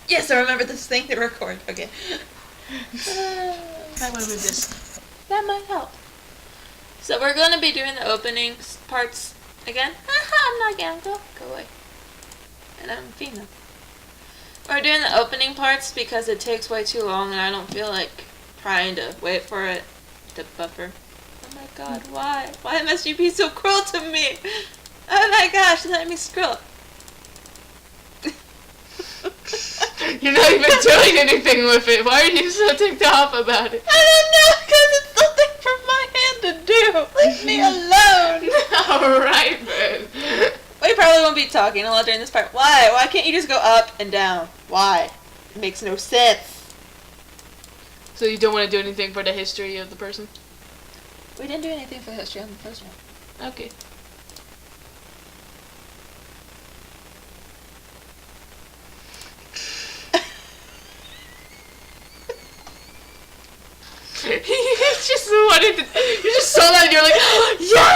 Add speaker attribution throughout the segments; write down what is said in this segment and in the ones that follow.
Speaker 1: Yes, I remember this thing to record. Okay.
Speaker 2: That might move this.
Speaker 1: That might help. So we're going to be doing the opening parts again. I'm not gonna go away. And I'm female. We're doing the opening parts because it takes way too long and I don't feel like trying to wait for it to buffer. Oh my god, why? Why must you be so cruel to me? Oh my gosh, let me scroll.
Speaker 2: You're not even doing anything with it. Why are you so ticked off about it?
Speaker 1: I don't know, because it's something from my hand to do. Leave me alone.
Speaker 2: Alright, then.
Speaker 1: We probably won't be talking a lot during this part. Why? Why can't you just go up and down? Why? It makes no sense.
Speaker 2: So you don't want to do anything for the history of the person?
Speaker 1: We didn't do anything for history on the first one.
Speaker 2: Okay. You just wanted to. You just saw that and you're like, yeah!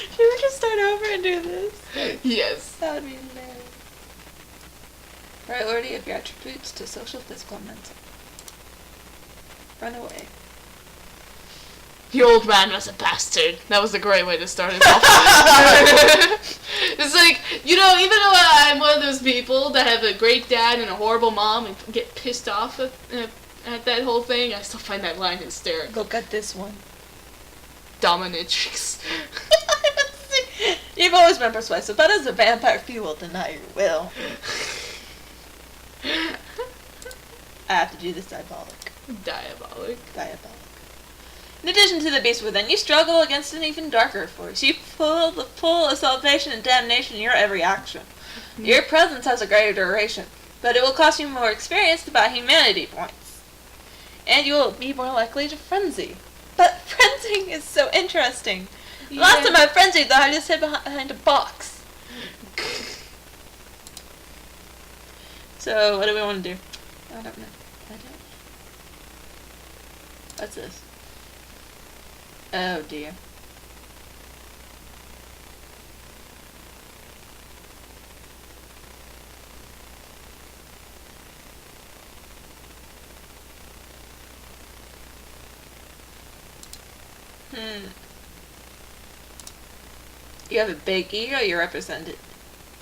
Speaker 1: Should we just start over and do this?
Speaker 2: Yes.
Speaker 1: That would be hilarious. Priority of your attributes to social, physical, and mental. Run away.
Speaker 2: The old man was a bastard. That was a great way to start it off. It's like, you know, even though I'm one of those people that have a great dad and a horrible mom and get pissed off at that whole thing, I still find that line hysterical.
Speaker 1: Look at this one.
Speaker 2: Dominatrix.
Speaker 1: You've always been persuasive, but as a vampire, few will deny your will. I have to do this diabolic.
Speaker 2: Diabolic.
Speaker 1: In addition to the beast within, you struggle against an even darker force. You feel the pull of salvation and damnation in your every action. Your presence has a greater duration, but it will cost you more experience to buy humanity points. And you will be more likely to frenzy. But frenzying is so interesting. Yeah. Last time I frenzied, though, I just hid behind a box. So, what do we want to do? I don't know. What's this? Oh dear. You have a big ego, you represent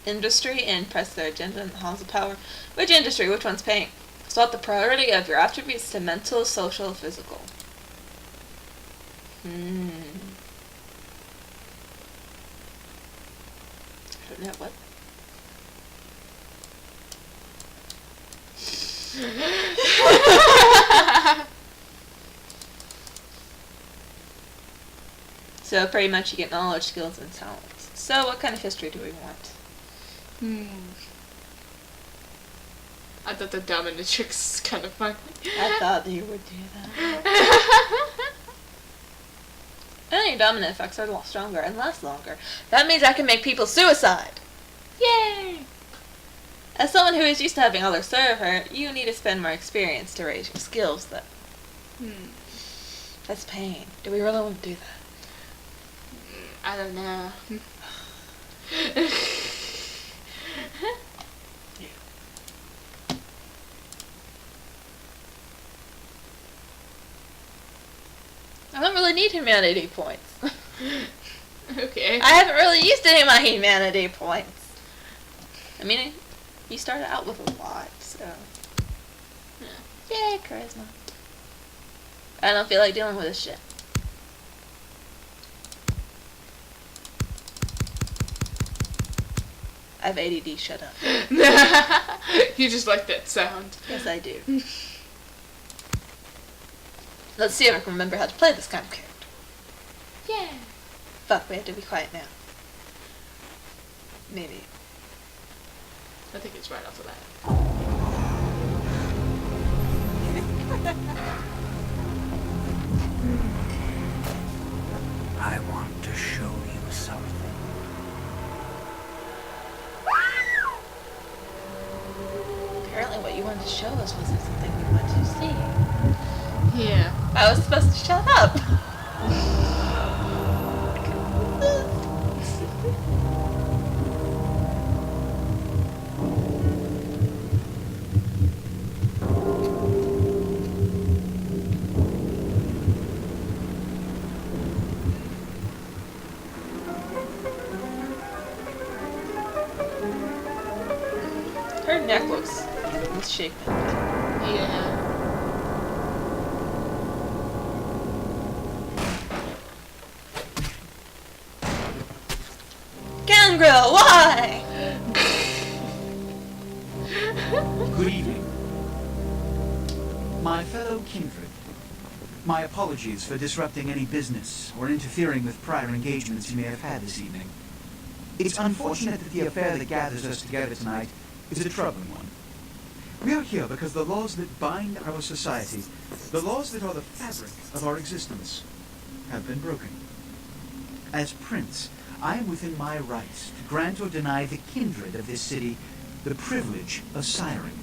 Speaker 1: industry and press their agenda in the halls of power. Which industry? Which one's paying? Swap the priority of your attributes to mental, social, physical. I don't know what. So pretty much you get knowledge, skills, and talents. So what kind of history do we want?
Speaker 2: I thought the dominatrix is kind of funny.
Speaker 1: I thought you would do that. And your dominant effects are stronger and last longer. That means I can make people suicide.
Speaker 2: Yay!
Speaker 1: As someone who is used to having others serve her, you need to spend more experience to raise your skills, though. That's pain. Do we really want to do that?
Speaker 2: I don't know.
Speaker 1: I don't really need humanity points.
Speaker 2: Okay.
Speaker 1: I haven't really used any of my humanity points. I mean, you started out with a lot, so. Yay, charisma. I don't feel like dealing with this shit. I have ADD, shut up.
Speaker 2: You just like that sound.
Speaker 1: Yes, I do. Let's see if I can remember how to play this kind of character.
Speaker 2: Yeah.
Speaker 1: Fuck, we have to be quiet now. Maybe.
Speaker 2: I think it's right off the bat.
Speaker 3: I want to show you something.
Speaker 1: Apparently what you wanted to show us wasn't something we wanted to see.
Speaker 2: Yeah.
Speaker 1: I was supposed to shut up. Her neck looks misshapen.
Speaker 2: Yeah.
Speaker 1: Gangrel, why?
Speaker 4: Good evening. My fellow kindred, my apologies for disrupting any business or interfering with prior engagements you may have had this evening. It's unfortunate that the affair that gathers us together tonight is a troubling one. We are here because the laws that bind our society, the laws that are the fabric of our existence, have been broken. As Prince, I am within my rights to grant or deny the kindred of this city the privilege of siring.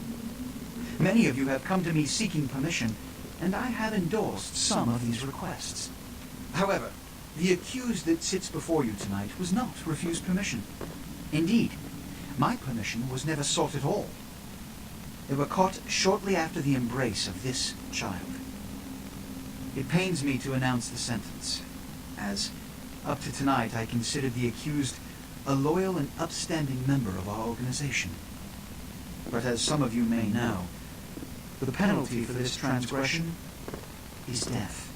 Speaker 4: Many of you have come to me seeking permission, and I have endorsed some of these requests. However, the accused that sits before you tonight was not refused permission. Indeed, my permission was never sought at all. They were caught shortly after the embrace of this child. It pains me to announce the sentence, as up to tonight I considered the accused a loyal and upstanding member of our organization. But as some of you may know, the penalty for this transgression is death.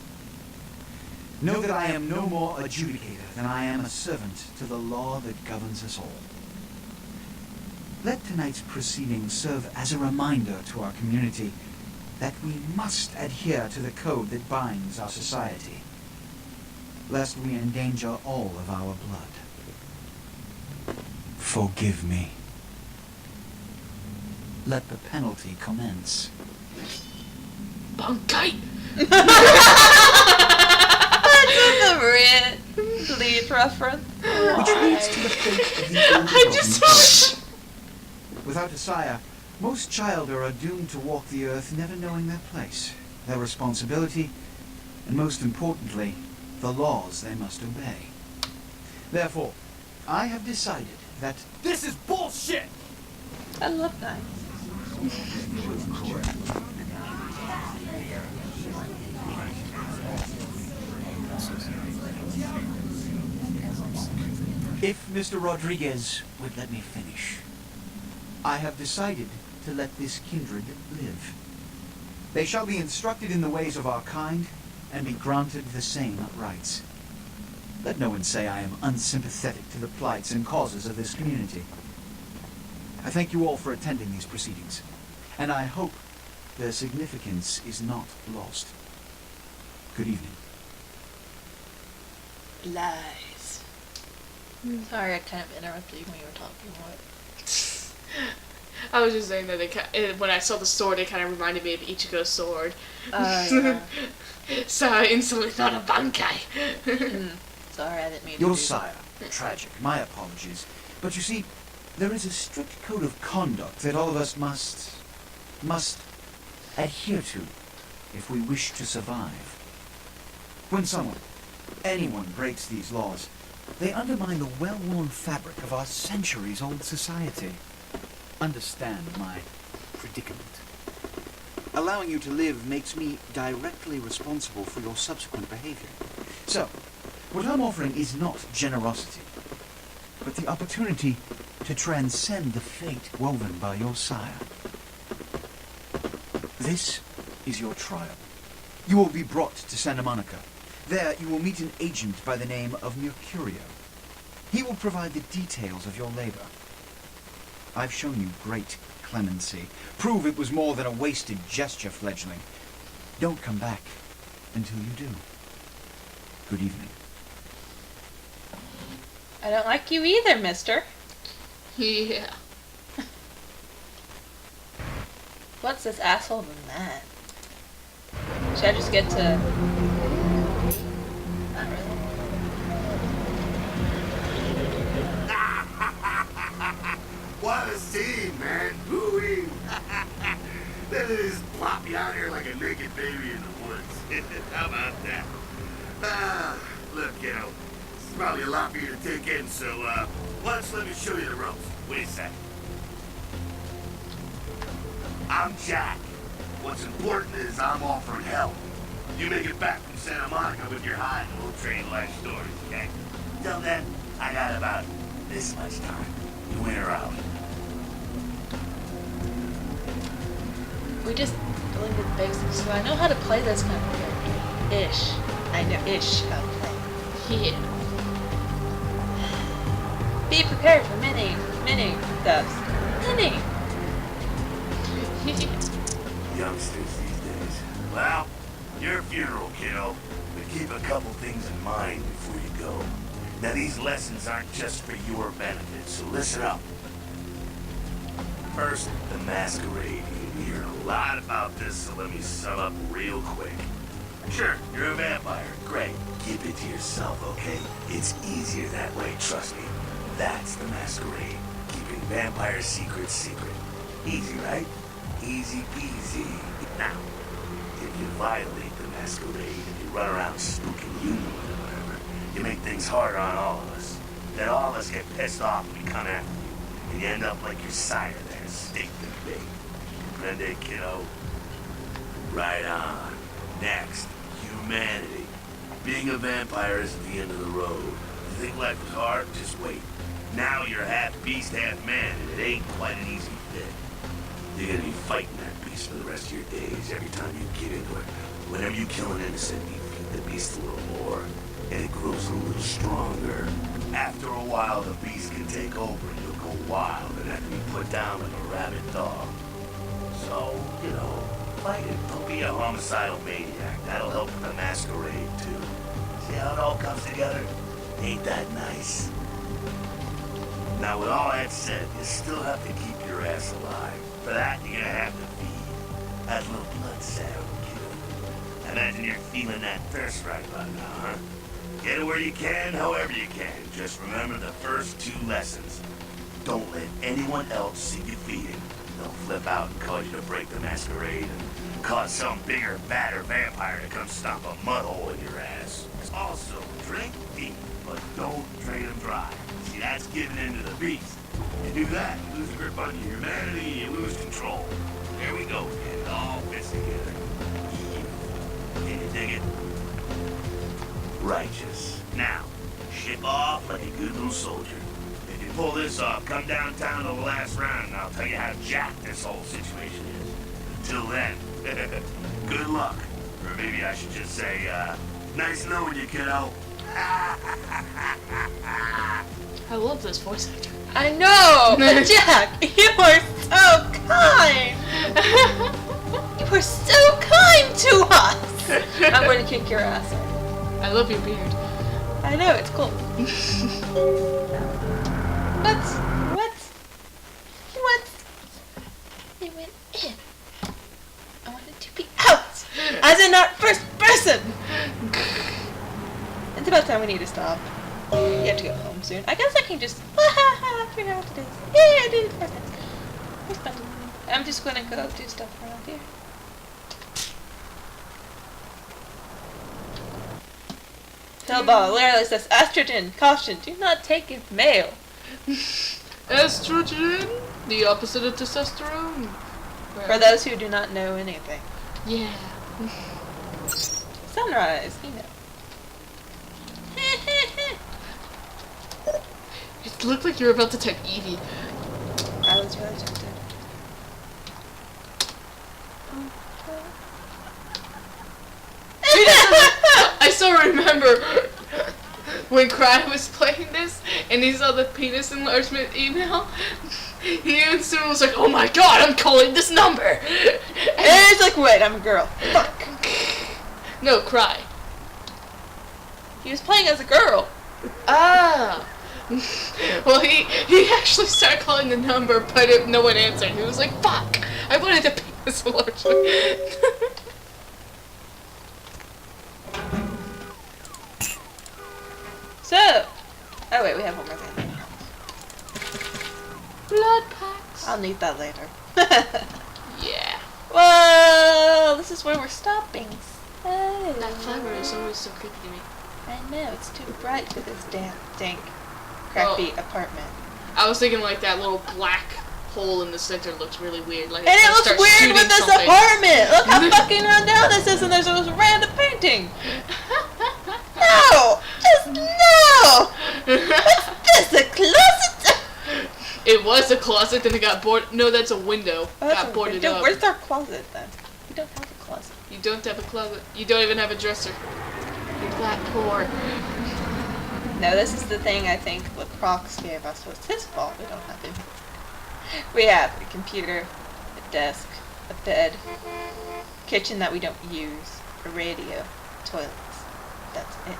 Speaker 4: Know that I am no more adjudicator than I am a servant to the law that governs us all. Let tonight's proceedings serve as a reminder to our community that we must adhere to the code that binds our society, lest we endanger all of our blood. Forgive me. Let the penalty commence.
Speaker 2: Bunkai!
Speaker 1: That's a great lead reference.
Speaker 4: Which leads to the fate of the
Speaker 2: I
Speaker 4: ill-gotten
Speaker 2: just
Speaker 4: child. Without a sire, most children are doomed to walk the earth never knowing their place, their responsibility, and most importantly, the laws they must obey. Therefore, I have decided that this is bullshit!
Speaker 1: I love that. If Mr. Rodriguez would let me finish. I have decided to let this kindred live. They shall be instructed in the ways of our kind and be granted the same rights. Let no one say I am unsympathetic to the plights and causes of this community. I thank you all for attending these proceedings, and I hope their significance is not lost. Good evening. Lies. Sorry, I kind of interrupted you when you were talking. What?
Speaker 2: I was just saying that when I saw the sword, it kind of reminded me of Ichigo's sword.
Speaker 1: Yeah.
Speaker 2: So I instantly thought of Bankai.
Speaker 1: Sorry, I didn't mean to
Speaker 4: Your
Speaker 1: do
Speaker 4: sire. Tragic. My apologies. But you see, there is a strict code of conduct that all of us must adhere to if we wish to survive. When anyone breaks these laws, they undermine the well-worn fabric of our centuries-old society. Understand my predicament. Allowing you to live makes me directly responsible for your subsequent behavior. So, what I'm offering is not generosity, but the opportunity to transcend the fate woven by your sire. This is your trial. You will be brought to Santa Monica. There you will meet an agent by the name of Mercurio. He will provide the details of your labor. I've shown you great clemency. Prove it was more than a wasted gesture, fledgling. Don't come back until you do. Good evening.
Speaker 1: I don't like you either, mister.
Speaker 2: Yeah.
Speaker 1: What's this asshole than that? Should I just get to... Not really.
Speaker 5: What a scene, man. Hoo-wee. Then they just plop you out here like a naked baby in the woods. How about that? Look, kiddo. This is probably a lot for you to take in, so, why don't you let me show you the ropes? Wait a sec. I'm Jack. What's important is I'm offering help. You make it back from Santa Monica with your hide and we'll trade life stories, okay? Till then, I got about this much time. You win or out.
Speaker 1: We just deleted the basics, so I know how to play this kind of character. Ish. I know ish how to play.
Speaker 2: Yeah.
Speaker 1: Be prepared for many deaths. Many!
Speaker 5: Youngsters these days. Well, your funeral, kiddo. But keep a couple things in mind before you go. Now, these lessons aren't just for your benefit, so listen up. First, the masquerade. You hear a lot about this, so let me sum up real quick. Sure, you're a vampire. Great. Keep it to yourself, okay? It's easier that way, trust me. That's the masquerade. Keeping vampire secrets secret. Easy, right? Easy peasy. Now, if you violate the masquerade and you run around spooking humans or whatever, you make things harder on all of us. Then all of us get pissed off when we come after you. And you end up like your sire there, staked and bait. Comprende, kiddo? Right on. Next, humanity. Being a vampire isn't the end of the road. You think life was hard? Just wait. Now you're half beast, half man, and it ain't quite an easy fit. You're gonna be fighting that beast for the rest of your days every time you get into it. Whenever you kill an innocent, you feed the beast a little more, and it grows a little stronger. After a while, the beast can take over and you'll go wild and have to be put down like a rabid dog. So, you know, fight it. Don't be a homicidal maniac. That'll help with the masquerade, too. See how it all comes together? Ain't that nice? Now, with all that said, you still have to keep your ass alive. For that, you're gonna have to feed. That little blood sound, kid. I imagine you're feeling that thirst right about now, huh? Get it where you can, however you can. Just remember the first 2 lessons. Don't let anyone else see you feeding. They'll flip out and cause you to break the masquerade and cause some bigger, badder vampire to come stomp a mud hole in your ass. Also, drink deep, but don't drain them dry. See, that's giving in to the beast. You do that, you lose a grip on your humanity, you lose control. There we go, and it all fits together. Can you dig it? Righteous. Now, ship off like a good little soldier. If you pull this off, come downtown to the last round, and I'll tell you how jacked this whole situation is. Until then, good luck. Or maybe I should just say, nice knowing you, kiddo.
Speaker 2: I love this voice actor.
Speaker 1: I know! But Jack, you are so kind! You are so kind to us! I'm going to kick your ass.
Speaker 2: I love your beard.
Speaker 1: I know, it's cool. What? They went in. I wanted to be out! As in not first person! It's about time we need to stop. You have to go home soon. I guess I can just figure out what it is. Yeah, I did it first. It was fun. I'm just gonna go do stuff around here. Hillball literally says estrogen. Caution, do not take it male.
Speaker 2: Estrogen? The opposite of testosterone?
Speaker 1: For those who do not know anything.
Speaker 2: Yeah.
Speaker 1: Sunrise, you know.
Speaker 2: It looked like you were about to type Evie.
Speaker 1: I was really tempted.
Speaker 2: I still remember when Cry was playing this and he saw the penis enlargement email. He instantly was like, "Oh my god, I'm calling this number!"
Speaker 1: And he's like, wait, I'm a girl. Fuck.
Speaker 2: No, Cry.
Speaker 1: He was playing as a girl.
Speaker 2: Ah. Well, he actually started calling the number, but no one answered. He was like, "Fuck! I wanted the penis enlargement."
Speaker 1: So, oh wait, we have one more thing.
Speaker 2: Blood packs.
Speaker 1: I'll need that later.
Speaker 2: Yeah.
Speaker 1: Well, this is where we're stopping. So,
Speaker 2: That flower is always so creepy to me.
Speaker 1: I know, it's too bright for this dank, crappy apartment.
Speaker 2: I was thinking like that little black hole in the center looks really weird. Like
Speaker 1: And it looks
Speaker 2: start
Speaker 1: weird
Speaker 2: shooting
Speaker 1: with this
Speaker 2: something.
Speaker 1: apartment! Look how fucking run down this is, and there's a random painting! No! Just no! What's this, a closet?
Speaker 2: It it was a closet, then it got boarded. No, that's a window.
Speaker 1: Oh, that's
Speaker 2: got boarded
Speaker 1: window.
Speaker 2: up.
Speaker 1: Where's our closet then? We don't have a closet.
Speaker 2: You don't have a closet. You don't even have a dresser. You're that poor.
Speaker 1: No, this is the thing I think what Crocs gave us was his fault. We don't have it. We have a computer, a desk, a bed, kitchen that we don't use, a radio, toilets. That's it.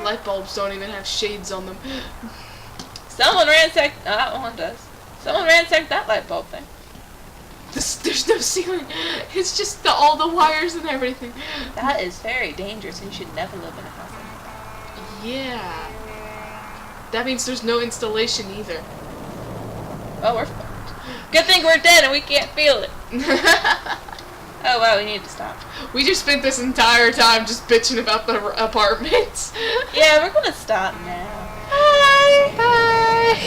Speaker 2: Light bulbs don't even have shades on them.
Speaker 1: Someone ransacked. That one does. Someone ransacked that light bulb thing.
Speaker 2: There's no ceiling. It's just all the wires and everything.
Speaker 1: That is very dangerous, and you should never live in a house like that.
Speaker 2: Yeah. That means there's no installation either.
Speaker 1: Oh, we're fucked. Good thing we're dead and we can't feel it. Oh wow, we need to stop.
Speaker 2: We just spent this entire time just bitching about the apartments.
Speaker 1: Yeah, we're gonna stop now.
Speaker 2: Bye. Bye.